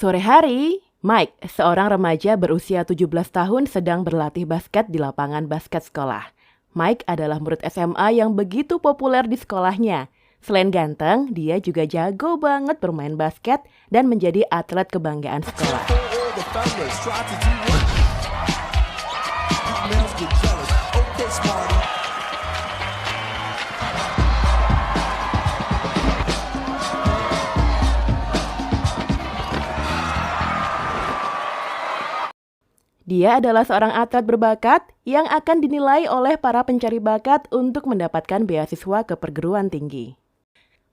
Sore hari, Mike, seorang remaja berusia 17 tahun sedang berlatih basket di lapangan basket sekolah. Mike adalah murid SMA yang begitu populer di sekolahnya. Selain ganteng, dia juga jago banget bermain basket dan menjadi atlet kebanggaan sekolah. Dia adalah seorang atlet berbakat yang akan dinilai oleh para pencari bakat untuk mendapatkan beasiswa ke perguruan tinggi.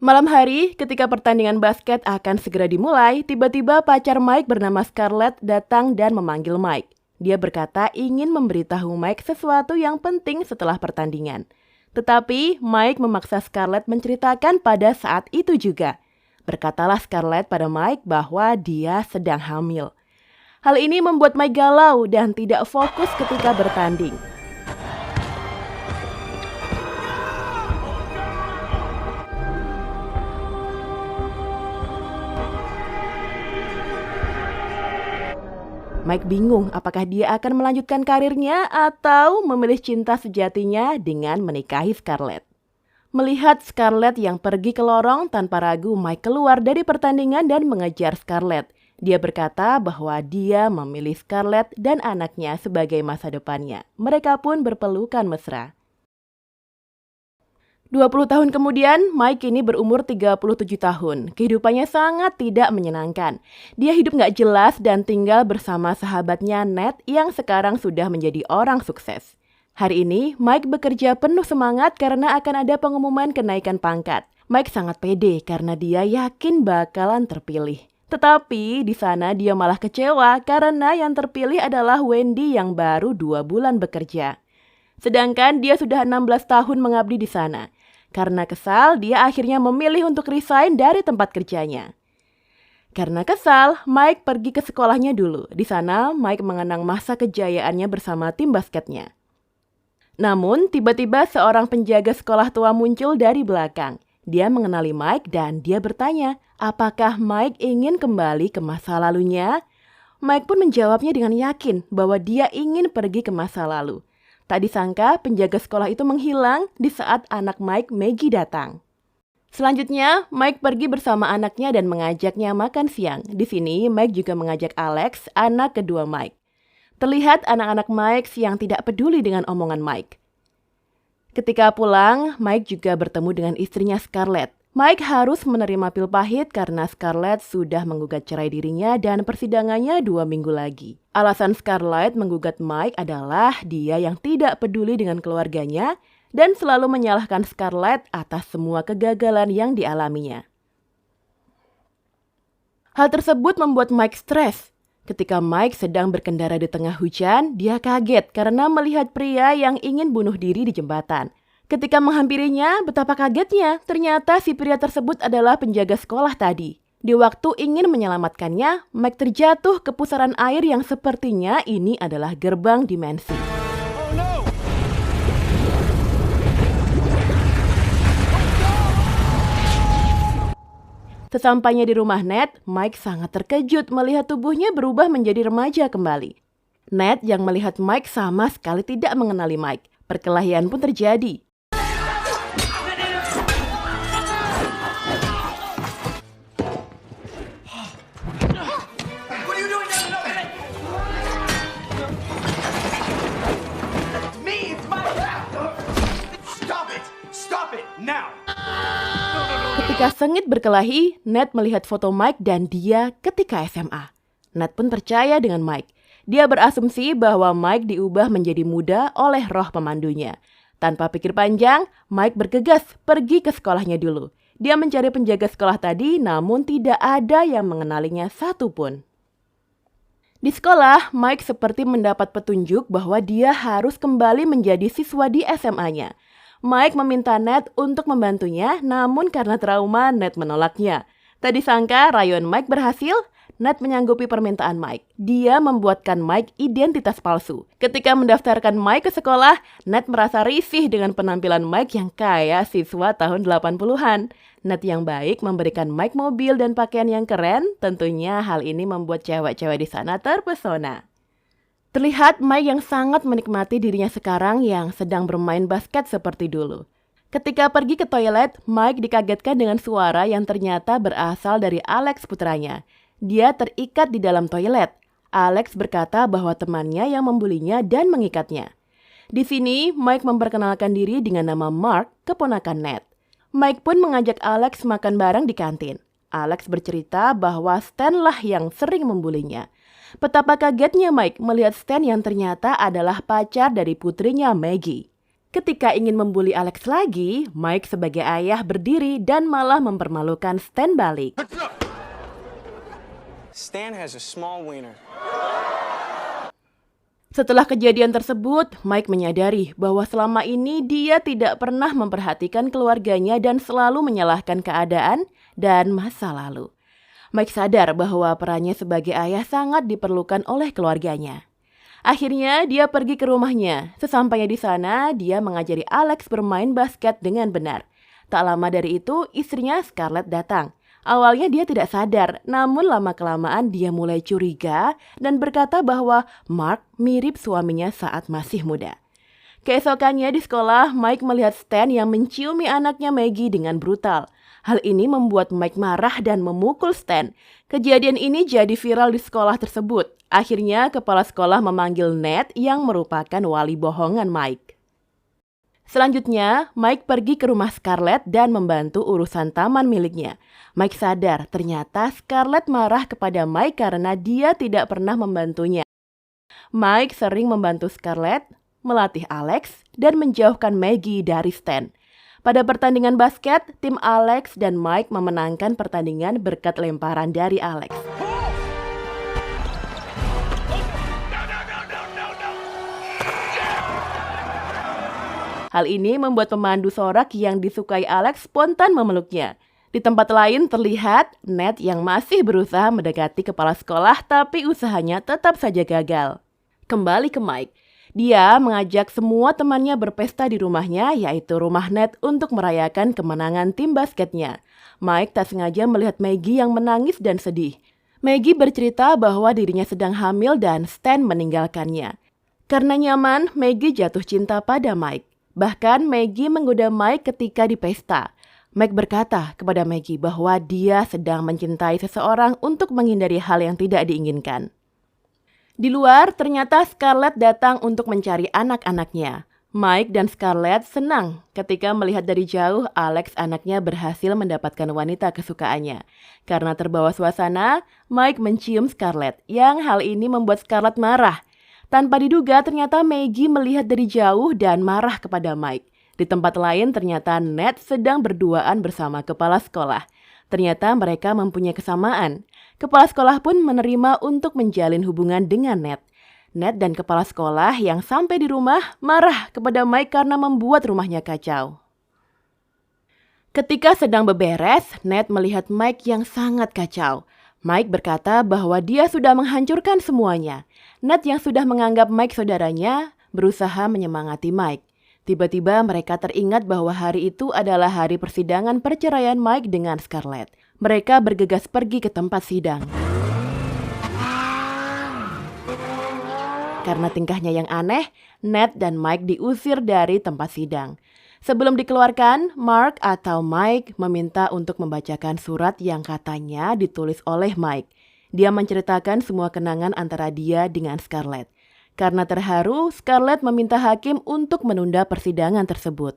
Malam hari, ketika pertandingan basket akan segera dimulai, tiba-tiba pacar Mike bernama Scarlett datang dan memanggil Mike. Dia berkata ingin memberitahu Mike sesuatu yang penting setelah pertandingan. Tetapi Mike memaksa Scarlett menceritakan pada saat itu juga. Berkatalah Scarlett pada Mike bahwa dia sedang hamil. Hal ini membuat Mike galau dan tidak fokus ketika bertanding. Mike bingung apakah dia akan melanjutkan karirnya atau memilih cinta sejatinya dengan menikahi Scarlett. Melihat Scarlett yang pergi ke lorong, tanpa ragu Mike keluar dari pertandingan dan mengejar Scarlett. Dia berkata bahwa dia memilih Scarlett dan anaknya sebagai masa depannya. Mereka pun berpelukan mesra. 20 tahun kemudian, Mike kini berumur 37 tahun. Kehidupannya sangat tidak menyenangkan. Dia hidup gak jelas dan tinggal bersama sahabatnya Ned yang sekarang sudah menjadi orang sukses. Hari ini, Mike bekerja penuh semangat karena akan ada pengumuman kenaikan pangkat. Mike sangat pede karena dia yakin bakalan terpilih. Tetapi di sana dia malah kecewa karena yang terpilih adalah Wendy yang baru 2 bulan bekerja. Sedangkan dia sudah 16 tahun mengabdi di sana. Karena kesal, dia akhirnya memilih untuk resign dari tempat kerjanya. Karena kesal, Mike pergi ke sekolahnya dulu. Di sana, Mike mengenang masa kejayaannya bersama tim basketnya. Namun, tiba-tiba seorang penjaga sekolah tua muncul dari belakang. Dia mengenali Mike dan dia bertanya, apakah Mike ingin kembali ke masa lalunya? Mike pun menjawabnya dengan yakin bahwa dia ingin pergi ke masa lalu. Tak disangka penjaga sekolah itu menghilang di saat anak Mike, Maggie, datang. Selanjutnya, Mike pergi bersama anaknya dan mengajaknya makan siang. Di sini, Mike juga mengajak Alex, anak kedua Mike. Terlihat anak-anak Mike yang tidak peduli dengan omongan Mike. Ketika pulang, Mike juga bertemu dengan istrinya Scarlett. Mike harus menerima pil pahit karena Scarlett sudah menggugat cerai dirinya dan persidangannya 2 minggu lagi. Alasan Scarlett menggugat Mike adalah dia yang tidak peduli dengan keluarganya dan selalu menyalahkan Scarlett atas semua kegagalan yang dialaminya. Hal tersebut membuat Mike stres. Ketika Mike sedang berkendara di tengah hujan, dia kaget karena melihat pria yang ingin bunuh diri di jembatan. Ketika menghampirinya, betapa kagetnya, ternyata si pria tersebut adalah penjaga sekolah tadi. Di waktu ingin menyelamatkannya, Mike terjatuh ke pusaran air yang sepertinya ini adalah gerbang dimensi. Sesampainya di rumah Ned, Mike sangat terkejut melihat tubuhnya berubah menjadi remaja kembali. Ned yang melihat Mike sama sekali tidak mengenali Mike. Perkelahian pun terjadi. Ketika sengit berkelahi, Ned melihat foto Mike dan dia ketika SMA. Ned pun percaya dengan Mike. Dia berasumsi bahwa Mike diubah menjadi muda oleh roh pemandunya. Tanpa pikir panjang, Mike bergegas pergi ke sekolahnya dulu. Dia mencari penjaga sekolah tadi, namun tidak ada yang mengenalinya satupun. Di sekolah, Mike seperti mendapat petunjuk bahwa dia harus kembali menjadi siswa di SMA-nya. Mike meminta Ned untuk membantunya, namun karena trauma, Ned menolaknya. Tak disangka, rayuan Mike berhasil. Ned menyanggupi permintaan Mike. Dia membuatkan Mike identitas palsu. Ketika mendaftarkan Mike ke sekolah, Ned merasa risih dengan penampilan Mike yang kayak siswa tahun 80-an. Ned yang baik memberikan Mike mobil dan pakaian yang keren, tentunya hal ini membuat cewek-cewek di sana terpesona. Terlihat Mike yang sangat menikmati dirinya sekarang yang sedang bermain basket seperti dulu. Ketika pergi ke toilet, Mike dikagetkan dengan suara yang ternyata berasal dari Alex putranya. Dia terikat di dalam toilet. Alex berkata bahwa temannya yang membulinya dan mengikatnya. Di sini, Mike memperkenalkan diri dengan nama Mark, keponakan Ned. Mike pun mengajak Alex makan bareng di kantin. Alex bercerita bahwa Stan lah yang sering membulinya. Betapa kagetnya Mike melihat Stan yang ternyata adalah pacar dari putrinya Maggie. Ketika ingin membuli Alex lagi, Mike sebagai ayah berdiri dan malah mempermalukan Stan balik. Stan has a small wiener. Setelah kejadian tersebut, Mike menyadari bahwa selama ini dia tidak pernah memperhatikan keluarganya dan selalu menyalahkan keadaan dan masa lalu. Mike sadar bahwa perannya sebagai ayah sangat diperlukan oleh keluarganya. Akhirnya dia pergi ke rumahnya. Sesampainya di sana, dia mengajari Alex bermain basket dengan benar. Tak lama dari itu, istrinya Scarlett datang. Awalnya dia tidak sadar, namun lama-kelamaan dia mulai curiga dan berkata bahwa Mark mirip suaminya saat masih muda. Keesokannya di sekolah, Mike melihat Stan yang menciumi anaknya Maggie dengan brutal. Hal ini membuat Mike marah dan memukul Stan. Kejadian ini jadi viral di sekolah tersebut. Akhirnya, kepala sekolah memanggil Ned yang merupakan wali bohongan Mike. Selanjutnya, Mike pergi ke rumah Scarlett dan membantu urusan taman miliknya. Mike sadar ternyata Scarlett marah kepada Mike karena dia tidak pernah membantunya. Mike sering membantu Scarlett, melatih Alex, dan menjauhkan Maggie dari Stan. Pada pertandingan basket, tim Alex dan Mike memenangkan pertandingan berkat lemparan dari Alex. Hal ini membuat pemandu sorak yang disukai Alex spontan memeluknya. Di tempat lain terlihat Ned yang masih berusaha mendekati kepala sekolah tapi usahanya tetap saja gagal. Kembali ke Mike. Dia mengajak semua temannya berpesta di rumahnya, yaitu rumah Ned, untuk merayakan kemenangan tim basketnya. Mike tak sengaja melihat Maggie yang menangis dan sedih. Maggie bercerita bahwa dirinya sedang hamil dan Stan meninggalkannya. Karena nyaman, Maggie jatuh cinta pada Mike. Bahkan Maggie menggoda Mike ketika di pesta. Mike berkata kepada Maggie bahwa dia sedang mencintai seseorang untuk menghindari hal yang tidak diinginkan. Di luar, ternyata Scarlett datang untuk mencari anak-anaknya. Mike dan Scarlett senang ketika melihat dari jauh Alex anaknya berhasil mendapatkan wanita kesukaannya. Karena terbawa suasana, Mike mencium Scarlett, yang hal ini membuat Scarlett marah. Tanpa diduga, ternyata Maggie melihat dari jauh dan marah kepada Mike. Di tempat lain, ternyata Ned sedang berduaan bersama kepala sekolah. Ternyata mereka mempunyai kesamaan. Kepala sekolah pun menerima untuk menjalin hubungan dengan Ned. Ned dan kepala sekolah yang sampai di rumah marah kepada Mike karena membuat rumahnya kacau. Ketika sedang beberes, Ned melihat Mike yang sangat kacau. Mike berkata bahwa dia sudah menghancurkan semuanya. Ned yang sudah menganggap Mike saudaranya berusaha menyemangati Mike. Tiba-tiba mereka teringat bahwa hari itu adalah hari persidangan perceraian Mike dengan Scarlett. Mereka bergegas pergi ke tempat sidang. Karena tingkahnya yang aneh, Ned dan Mike diusir dari tempat sidang. Sebelum dikeluarkan, Mark atau Mike meminta untuk membacakan surat yang katanya ditulis oleh Mike. Dia menceritakan semua kenangan antara dia dengan Scarlett. Karena terharu, Scarlett meminta hakim untuk menunda persidangan tersebut.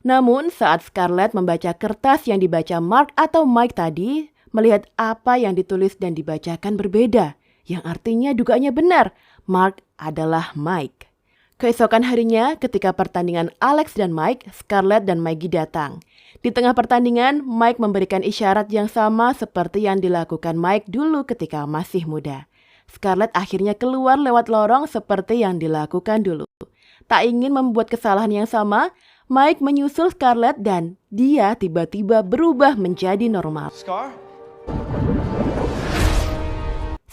Namun, saat Scarlett membaca kertas yang dibaca Mark atau Mike tadi, melihat apa yang ditulis dan dibacakan berbeda, yang artinya dugaannya benar, Mark adalah Mike. Keesokan harinya, ketika pertandingan Alex dan Mike, Scarlett dan Maggie datang. Di tengah pertandingan, Mike memberikan isyarat yang sama seperti yang dilakukan Mike dulu ketika masih muda. Scarlett akhirnya keluar lewat lorong seperti yang dilakukan dulu. Tak ingin membuat kesalahan yang sama, Mike menyusul Scarlett dan dia tiba-tiba berubah menjadi normal. Scar?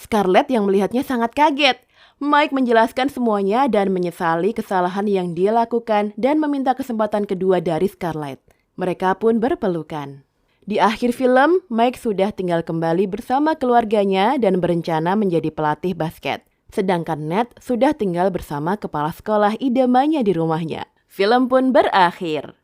Scarlett yang melihatnya sangat kaget. Mike menjelaskan semuanya dan menyesali kesalahan yang dia lakukan dan meminta kesempatan kedua dari Scarlett. Mereka pun berpelukan. Di akhir film, Mike sudah tinggal kembali bersama keluarganya dan berencana menjadi pelatih basket. Sedangkan Ned sudah tinggal bersama kepala sekolah idamanya di rumahnya. Film pun berakhir.